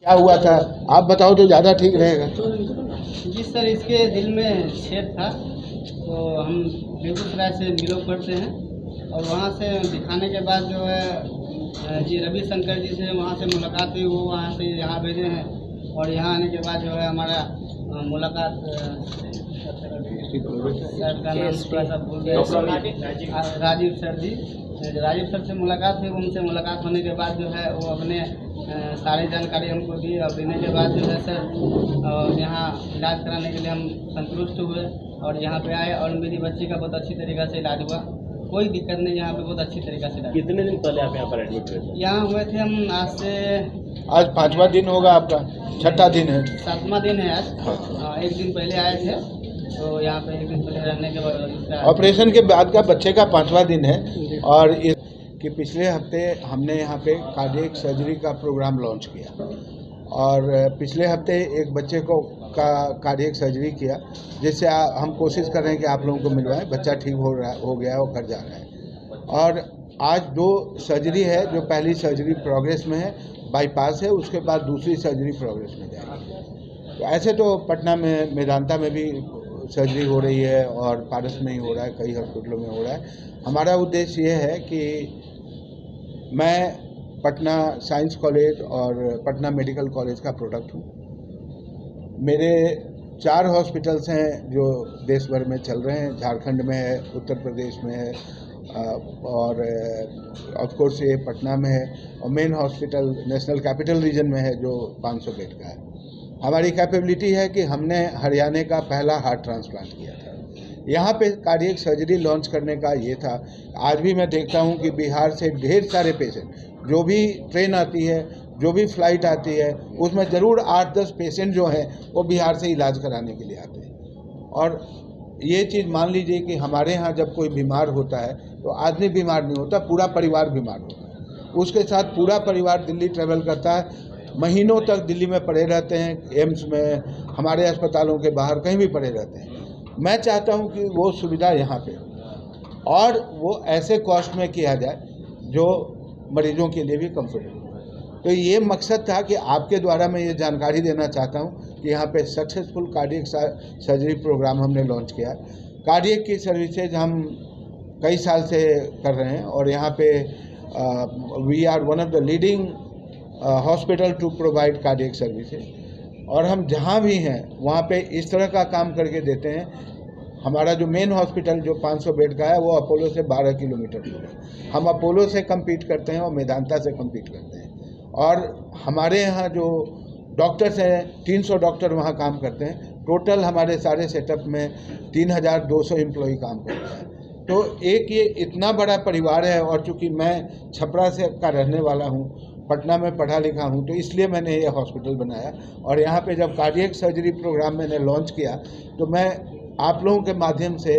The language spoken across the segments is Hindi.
क्या हुआ था आप बताओ तो ज़्यादा ठीक रहेगा। जी सर, इसके दिल में छेद था, तो हम बेगूसराय से बिलोंग करते हैं और वहाँ से दिखाने के बाद जो है जी रविशंकर जी से वहाँ से मुलाकात हुई, वो वहाँ से यहाँ भेजे हैं और यहाँ आने के बाद जो है हमारा मुलाकात सर का नाम थोड़ा सा भूल गया, राजीव सर जी, राजीव सर से मुलाकात हुई। उनसे मुलाकात होने के बाद जो है वो अपने सारी जानकारी हमको दी और देने के बाद जो है सर यहाँ इलाज कराने के लिए हम संतुष्ट हुए और यहाँ पे आए और मेरी बच्ची का बहुत अच्छी तरीक़े से इलाज हुआ, कोई दिक्कत नहीं, यहाँ पे बहुत अच्छी तरीक़े से इलाज। कितने दिन पहले आप यहाँ पर एडमिट हुए थे? यहाँ हुए थे हम आज 5वां दिन होगा आपका, 6ठा दिन है, 7वां दिन है आज। एक दिन पहले आए थे तो यहाँ पे एक दिन पहले रहने के बाद ऑपरेशन के बाद का बच्चे का 5वां दिन है। और कि पिछले हफ्ते हमने यहाँ पे कार्डियक सर्जरी का प्रोग्राम लॉन्च किया और पिछले हफ्ते एक बच्चे को कार्डियक सर्जरी किया, जिससे हम कोशिश कर रहे हैं कि आप लोगों को मिलवाएं। बच्चा ठीक हो गया है, वो घर जा रहा है। और आज 2 सर्जरी है, जो पहली सर्जरी प्रोग्रेस में है, बाईपास है, उसके बाद दूसरी सर्जरी प्रोग्रेस में जाएगी। तो ऐसे तो पटना में मेदांता में भी सर्जरी हो रही है और पारस में ही हो रहा है, कई हॉस्पिटलों में हो रहा है। हमारा उद्देश्य ये है कि मैं पटना साइंस कॉलेज और पटना मेडिकल कॉलेज का प्रोडक्ट हूँ। मेरे 4 हॉस्पिटल्स हैं जो देश भर में चल रहे हैं, झारखंड में है, उत्तर प्रदेश में है और ऑफ कोर्स ये पटना में है, और main hospital national capital region में है जो 500 बेड का है। हमारी कैपेबिलिटी है कि हमने हरियाणा का पहला हार्ट ट्रांसप्लांट किया था। यहाँ पे कार्डियक सर्जरी लॉन्च करने का ये था। आज भी मैं देखता हूँ कि बिहार से ढेर सारे पेशेंट, जो भी ट्रेन आती है, जो भी फ्लाइट आती है, उसमें ज़रूर 8-10 पेशेंट जो हैं वो बिहार से इलाज कराने के लिए आते हैं। और ये चीज़ मान लीजिए कि हमारे यहाँ जब कोई बीमार होता है तो आदमी बीमार नहीं होता, पूरा परिवार बीमार होता है। उसके साथ पूरा परिवार दिल्ली ट्रेवल करता है, महीनों तक दिल्ली में पड़े रहते हैं, एम्स में, हमारे अस्पतालों के बाहर कहीं भी पड़े रहते हैं। मैं चाहता हूं कि वो सुविधा यहाँ पे और वो ऐसे कॉस्ट में किया जाए जो मरीजों के लिए भी कंफर्टेबल हो। तो ये मकसद था कि आपके द्वारा मैं ये जानकारी देना चाहता हूँ कि यहाँ पे सक्सेसफुल कार्डियक सर्जरी प्रोग्राम हमने लॉन्च किया। कार्डियक की सर्विसेज हम कई साल से कर रहे हैं और यहाँ पे we are one of the leading hospital to provide cardiac services. और हम जहाँ भी हैं वहाँ पे इस तरह का काम करके देते हैं। हमारा जो मेन हॉस्पिटल जो 500 बेड का है वो अपोलो से 12 किलोमीटर दूर है। हम अपोलो से compete करते हैं और मेदांता से compete करते हैं। और हमारे यहाँ जो डॉक्टर्स हैं 300 डॉक्टर वहाँ काम करते हैं। टोटल हमारे सारे सेटअप में 3200 एम्प्लॉई काम करते हैं। तो एक ये इतना बड़ा परिवार है और चूँकि मैं छपरा से का रहने वाला हूँ, पटना में पढ़ा लिखा हूँ, तो इसलिए मैंने ये हॉस्पिटल बनाया। और यहाँ पे जब कार्डियक सर्जरी प्रोग्राम मैंने लॉन्च किया तो मैं आप लोगों के माध्यम से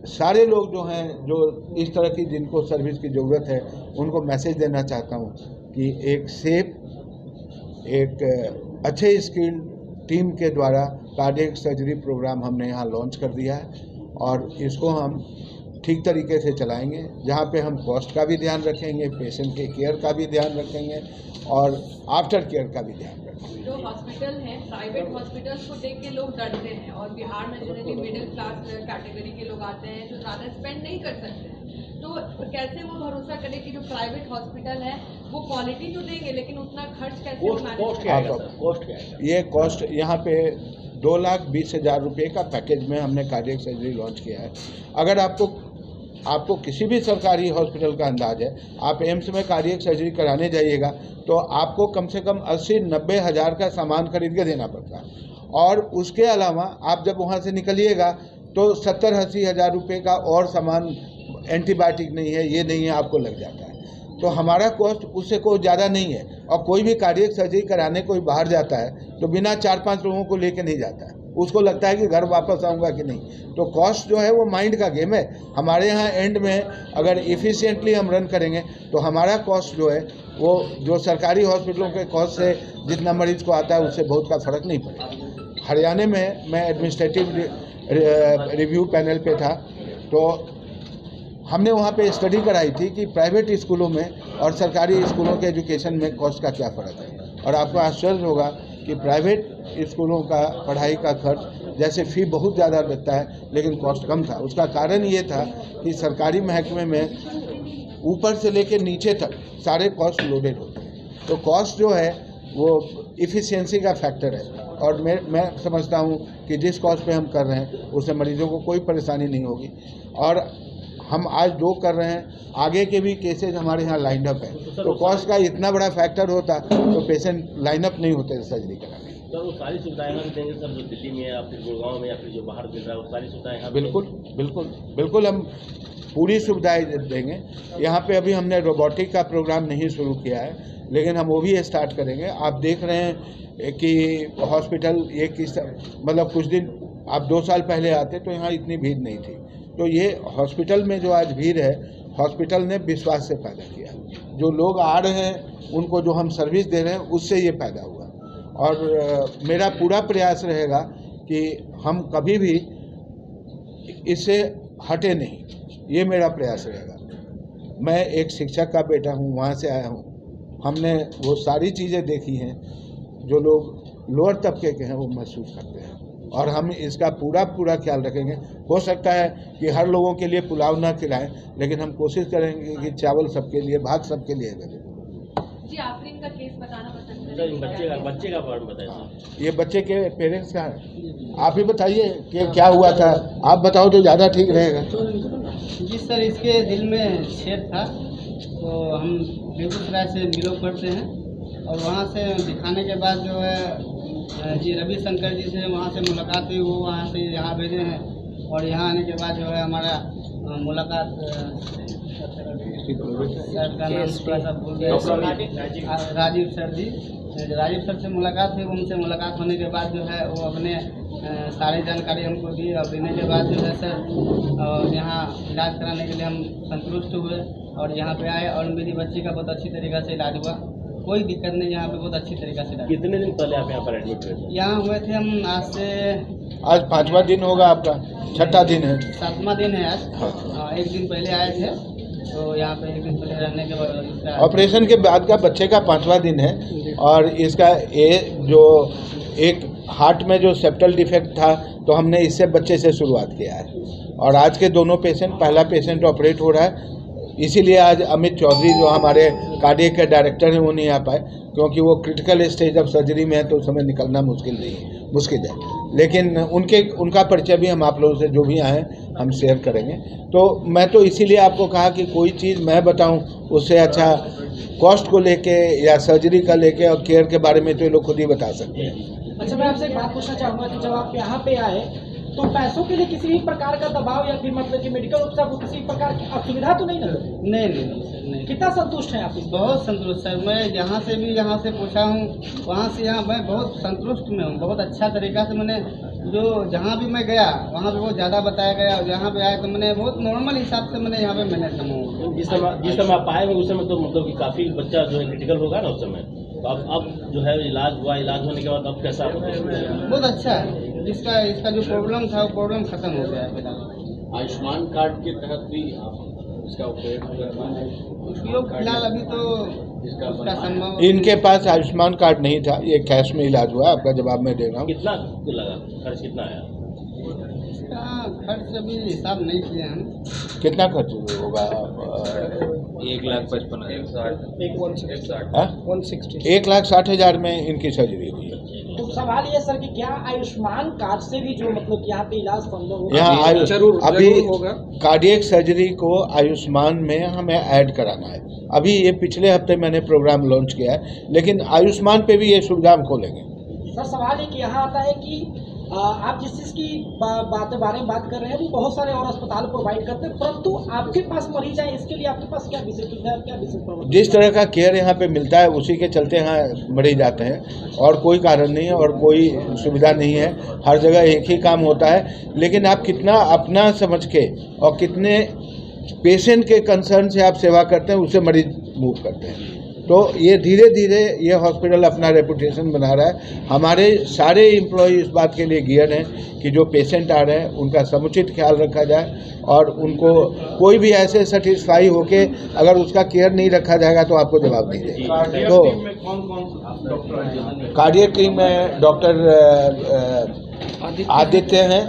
सारे लोग जो हैं, जो इस तरह की जिनको सर्विस की ज़रूरत है, उनको मैसेज देना चाहता हूँ कि एक सेफ, एक अच्छे स्किल्ड टीम के द्वारा कार्डियक सर्जरी प्रोग्राम हमने यहाँ लॉन्च कर दिया है और इसको हम ठीक तरीके से चलाएंगे, जहाँ पे हम कॉस्ट का भी ध्यान रखेंगे, पेशेंट के केयर का भी ध्यान रखेंगे और आफ्टर केयर का भी ध्यान रखेंगे। जो हॉस्पिटल हैं, प्राइवेट हॉस्पिटल्स को देख के लोग डरते हैं और बिहार में जनरली मिडिल क्लास कैटेगरी के लोग आते हैं जो ज़्यादा स्पेंड नहीं कर सकते हैं, तो कैसे वो भरोसा करें कि जो प्राइवेट हॉस्पिटल है वो क्वालिटी तो देंगे लेकिन उतना खर्च कैसे कॉस्ट क्या है? ये कॉस्ट यहाँ पे 2,20,000 रुपये का पैकेज में हमने कार्डियक सर्जरी लॉन्च किया है। अगर आपको किसी भी सरकारी हॉस्पिटल का अंदाज है, आप एम्स में कार्डियक सर्जरी कराने जाइएगा तो आपको कम से कम 80-90 हज़ार का सामान खरीद के देना पड़ता है। और उसके अलावा आप जब वहाँ से निकलिएगा तो 70-80 हज़ार रुपये का और सामान, एंटीबायोटिक नहीं है, ये नहीं है, आपको लग जाता है। तो हमारा कॉस्ट उससे कोई ज़्यादा नहीं है। और कोई भी कार्डियक सर्जरी कराने कोई बाहर जाता है तो बिना 4-5 लोगों को लेके नहीं जाता है, उसको लगता है कि घर वापस आऊँगा कि नहीं। तो कॉस्ट जो है वो माइंड का गेम है। हमारे यहाँ एंड में अगर इफ़िशिएंटली हम रन करेंगे तो हमारा कॉस्ट जो है वो जो सरकारी हॉस्पिटलों के कॉस्ट से जितना मरीज़ को आता है उससे बहुत का फ़र्क नहीं पड़ेगा। हरियाणा में मैं एडमिनिस्ट्रेटिव रिव्यू पैनल पे था तो हमने वहाँ पे स्टडी कराई थी कि प्राइवेट स्कूलों में और सरकारी स्कूलों के एजुकेशन में कॉस्ट का क्या फ़र्क है। और आपको आश्चर्य होगा कि प्राइवेट स्कूलों का पढ़ाई का खर्च जैसे फ़ी बहुत ज़्यादा लगता है लेकिन कॉस्ट कम था। उसका कारण ये था कि सरकारी महकमे में ऊपर से लेकर नीचे तक सारे कॉस्ट लोडेड होते हैं। तो कॉस्ट जो है वो इफ़िशियंसी का फैक्टर है और मैं समझता हूँ कि जिस कॉस्ट पे हम कर रहे हैं उससे मरीजों को कोई परेशानी नहीं होगी। और हम आज जो कर रहे हैं आगे के भी केसेज हमारे यहाँ लाइन अप है, तो कॉस्ट का इतना बड़ा फैक्टर होता तो पेशेंट लाइन अप नहीं होते सर्जरी कराने। सर वो सारी सुविधाएं हम देंगे सर, जो दिल्ली में या फिर गुड़गांव में या फिर जो बाहर मिल रहा है वो सारी सुविधाएं यहाँ बिल्कुल हम पूरी सुविधाएं देंगे। यहाँ पे अभी हमने रोबोटिक का प्रोग्राम नहीं शुरू किया है लेकिन हम वो भी स्टार्ट करेंगे। आप देख रहे हैं कि हॉस्पिटल ये किस मतलब कुछ दिन आप 2 साल पहले आते तो यहाँ इतनी भीड़ नहीं थी। तो ये हॉस्पिटल में जो आज भीड़ है हॉस्पिटल ने विश्वास से पैदा किया। जो लोग आ रहे हैं उनको जो हम सर्विस दे रहे हैं उससे ये पैदा हुआ। और मेरा पूरा प्रयास रहेगा कि हम कभी भी इससे हटे नहीं, ये मेरा प्रयास रहेगा। मैं एक शिक्षक का बेटा हूँ, वहाँ से आया हूँ। हमने वो सारी चीज़ें देखी हैं जो लोग लोअर तबके के हैं वो महसूस करते हैं और हम इसका पूरा ख्याल रखेंगे। हो सकता है कि हर लोगों के लिए पुलाव ना खिलाएं लेकिन हम कोशिश करेंगे कि चावल सबके लिए, भात सबके लिए करें। जी आफरीन का केस बताना पसंद सर बच्चे का फॉर्म बताइए। ये बच्चे के पेरेंट्स का है, आप ही बताइए कि क्या हुआ था। आप बताओ तो ज़्यादा ठीक रहेगा। जी सर, इसके दिल में छेद था तो हम बेगूसराय से बिलोंग करते हैं और वहाँ से दिखाने के बाद जो है जी रविशंकर जी से वहाँ से मुलाकात हुई, वो वहाँ से यहाँ भेजे हैं और यहाँ आने के बाद जो है हमारा मुलाकात सर का नाम थोड़ा सा भूल गया, राजीव सर से मुलाकात हुई। उनसे मुलाकात होने के बाद जो है वो अपने सारी जानकारी हमको दी और देने के बाद जो है सर यहाँ इलाज कराने के लिए हम संतुष्ट हुए और यहाँ पे आए और मेरी बच्ची का बहुत अच्छी तरीक़ा से इलाज हुआ, कोई दिक्कत नहीं, यहाँ पे बहुत अच्छी तरीक़ा से इलाज। कितने दिन पहले आप यहाँ पर एडमिट हुए? यहाँ हुए थे हम आज 5वां दिन होगा, आपका 6ठा दिन है, 7वां दिन है आज। एक दिन पहले आए थे तो यहाँ पे एक दिन पहले रहने के बाद ऑपरेशन के बाद का बच्चे का 5वां दिन है और इसका जो एक हार्ट में जो सेप्टल डिफेक्ट था तो हमने इससे बच्चे से शुरुआत किया है और आज के दोनों पेशेंट, पहला पेशेंट ऑपरेट हो रहा है। इसीलिए आज अमित चौधरी जो हमारे कार्डियक के डायरेक्टर हैं वो नहीं आ पाए क्योंकि वो क्रिटिकल स्टेज ऑफ सर्जरी में है तो उस समय निकलना मुश्किल है। लेकिन उनका परिचय भी हम आप लोगों से जो भी आए हम शेयर करेंगे। तो मैं तो इसीलिए आपको कहा कि कोई चीज़ मैं बताऊं उससे अच्छा कॉस्ट को लेके या सर्जरी का लेके और केयर के बारे में तो ये लोग खुद ही बता सकते हैं। अच्छा, मैं आपसे एक बात पूछना चाहूँगा कि जब आप यहाँ पे आए तो पैसों के लिए किसी भी प्रकार का दबाव या फिर मतलब कि मेडिकल उपचार को किसी प्रकार की असुविधा तो नहीं ना? नहीं। कितना कितना संतुष्ट हैं आप? बहुत संतुष्ट सर, मैं यहाँ से पूछा हूँ, वहाँ से यहाँ मैं बहुत संतुष्ट में हूँ। बहुत अच्छा तरीका से मैंने जो जहाँ भी मैं गया वहाँ पे बहुत ज़्यादा बताया गया और जहाँ पे आया तो मैंने बहुत नॉर्मल हिसाब से मैंने यहाँ पे मैनेज करूँ। जिस समय आप आए उस समय तो मतलब कि काफ़ी बच्चा जो है क्रिटिकल होगा ना उस समय, तो अब जो है इलाज हुआ, इलाज होने के बाद अब कैसा? बहुत अच्छा है, इसका जो प्रॉब्लम था वो प्रॉब्लम खत्म हो गया है। आयुष्मान कार्ड के तहत भी इसका उपयोग फिलहाल अभी तो इसका संभव, इनके पास आयुष्मान कार्ड नहीं था, ये कैश में इलाज हुआ। आपका जवाब मैं दे रहा हूँ। कितना लगा, खर्च कितना आया? इसका खर्च अभी हिसाब नहीं किया हम। कितना खर्च होगा? 1,60,000 में इनकी सर्जरी हुई है। तो सवाल ये सर कि क्या आयुष्मान कार्ड से भी जो मतलब यहाँ पे इलाज संभव होगा? यहाँ अभी कार्डियक सर्जरी को आयुष्मान में हमें ऐड कराना है। अभी ये पिछले हफ्ते मैंने प्रोग्राम लॉन्च किया है लेकिन आयुष्मान पे भी ये सुविधा हम खोलेंगे। सर सवाल ये कि यहाँ आता है कि आप जिस चीज़ की बारे में बात कर रहे हैं वो बहुत सारे और अस्पताल प्रोवाइड करते हैं, परंतु आपके पास मरीज आए इसके लिए आपके पास क्या विशेष सुविधा है, क्या विशेष प्रबंध? जिस तरह का केयर यहाँ पे मिलता है उसी के चलते यहाँ मरीज आते हैं और कोई कारण नहीं है और कोई सुविधा नहीं है। हर जगह एक ही काम होता है लेकिन आप कितना अपना समझ के और कितने पेशेंट के कंसर्न से आप सेवा करते हैं उससे मरीज मूव करते हैं। तो ये धीरे धीरे ये हॉस्पिटल अपना रेपुटेशन बना रहा है। हमारे सारे एम्प्लॉय इस बात के लिए गियर हैं कि जो पेशेंट आ रहे हैं उनका समुचित ख्याल रखा जाए और उनको कोई भी ऐसे सेटिस्फाई होके अगर उसका केयर नहीं रखा जाएगा तो आपको जवाब नहीं देगा। तो कार्डियक टीम में डॉक्टर आदित्य हैं,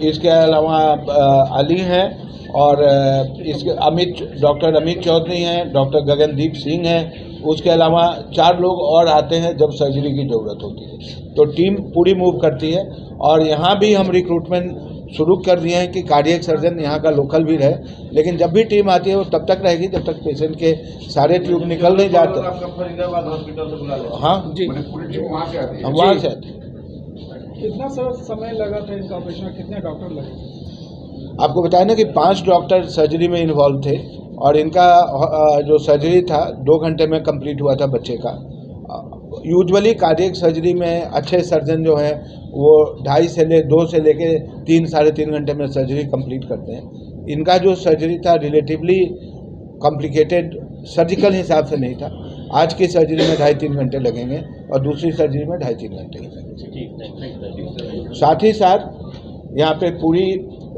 इसके अलावा अली हैं और इसके डॉक्टर अमित चौधरी हैं, डॉक्टर गगनदीप सिंह हैं। उसके अलावा 4 लोग और आते हैं जब सर्जरी की ज़रूरत होती है। तो टीम पूरी मूव करती है और यहाँ भी हम रिक्रूटमेंट शुरू कर दिए हैं कि कार्डियक सर्जन यहाँ का लोकल भी रहे, लेकिन जब भी टीम आती है वो तब तक रहेगी जब तक पेशेंट के सारे ट्यूब निकल नहीं जाते। हाँ जी, हम वहाँ से आते हैं। कितना समय लगा था इनका ऑपरेशन, कितने डॉक्टर लगे? आपको बताया ना कि 5 डॉक्टर सर्जरी में इन्वॉल्व थे और इनका जो सर्जरी था 2 घंटे में कंप्लीट हुआ था बच्चे का। यूजुअली कार्डियक सर्जरी में अच्छे सर्जन जो हैं वो 2 से लेके 3 साढ़े 3 घंटे में सर्जरी कंप्लीट करते हैं। इनका जो सर्जरी था रिलेटिवली कॉम्प्लिकेटेड सर्जिकल हिसाब से नहीं था। आज की सर्जरी में 2.5-3 घंटे लगेंगे और दूसरी सर्जरी में 2.5-3 घंटे लगेंगे। साथ ही साथ यहाँ पे पूरी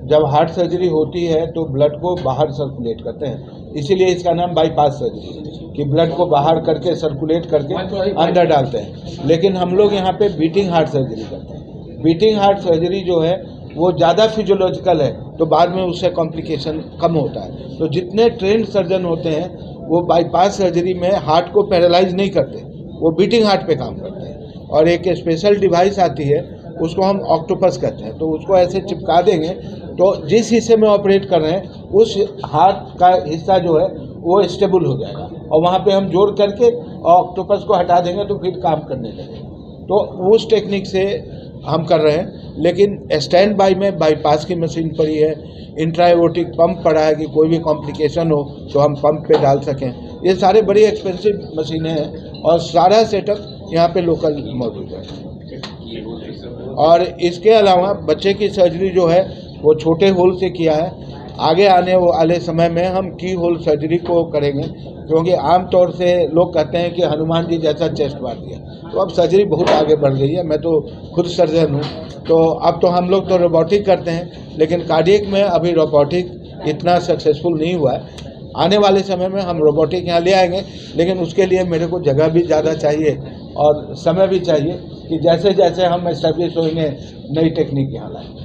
जब हार्ट सर्जरी होती है तो ब्लड को बाहर सर्कुलेट करते हैं, इसीलिए इसका नाम बाईपास सर्जरी है कि ब्लड को बाहर करके सर्कुलेट करके अंदर डालते हैं। लेकिन हम लोग यहाँ पे बीटिंग हार्ट सर्जरी करते हैं। बीटिंग हार्ट सर्जरी जो है वो ज़्यादा फिजियोलॉजिकल है तो बाद में उससे कॉम्प्लिकेशन कम होता है। तो जितने ट्रेंड सर्जन होते हैं वो बाईपास सर्जरी में हार्ट को पैरालाइज नहीं करते, वो बीटिंग हार्ट पे काम करते हैं। और एक स्पेशल डिवाइस आती है उसको हम ऑक्टोपस कहते हैं, तो उसको ऐसे चिपका देंगे तो जिस हिस्से में ऑपरेट कर रहे हैं उस हार्ट का हिस्सा जो है वो स्टेबल हो जाएगा और वहाँ पे हम जोड़ करके ऑक्टोपस को हटा देंगे तो फिर काम करने लगेगा। तो उस टेक्निक से हम कर रहे हैं। लेकिन स्टैंड बाई में बाईपास की मशीन पड़ी है, इंट्राएओर्टिक पंप पड़ा है कि कोई भी कॉम्प्लिकेशन हो तो हम पंप पे डाल सकें। ये सारे बड़ी एक्सपेंसिव मशीनें हैं और सारा सेटअप यहाँ पे लोकल मौजूद है। और इसके अलावा बच्चे की सर्जरी जो है वो छोटे होल से किया है। आगे आने वाले समय में हम की होल सर्जरी को करेंगे, क्योंकि आमतौर से लोग कहते हैं कि हनुमान जी जैसा चेस्ट मार दिया। तो अब सर्जरी बहुत आगे बढ़ गई है। मैं तो खुद सर्जन हूँ, तो अब तो हम लोग तो रोबोटिक करते हैं, लेकिन कार्डियक में अभी रोबोटिक इतना सक्सेसफुल नहीं हुआ है। आने वाले समय में हम रोबोटिक यहाँ ले आएंगे, लेकिन उसके लिए मेरे को जगह भी ज़्यादा चाहिए और समय भी चाहिए कि जैसे जैसे हम एस्टेब्लिश होंगे नई टेक्निक यहाँ लाएंगे।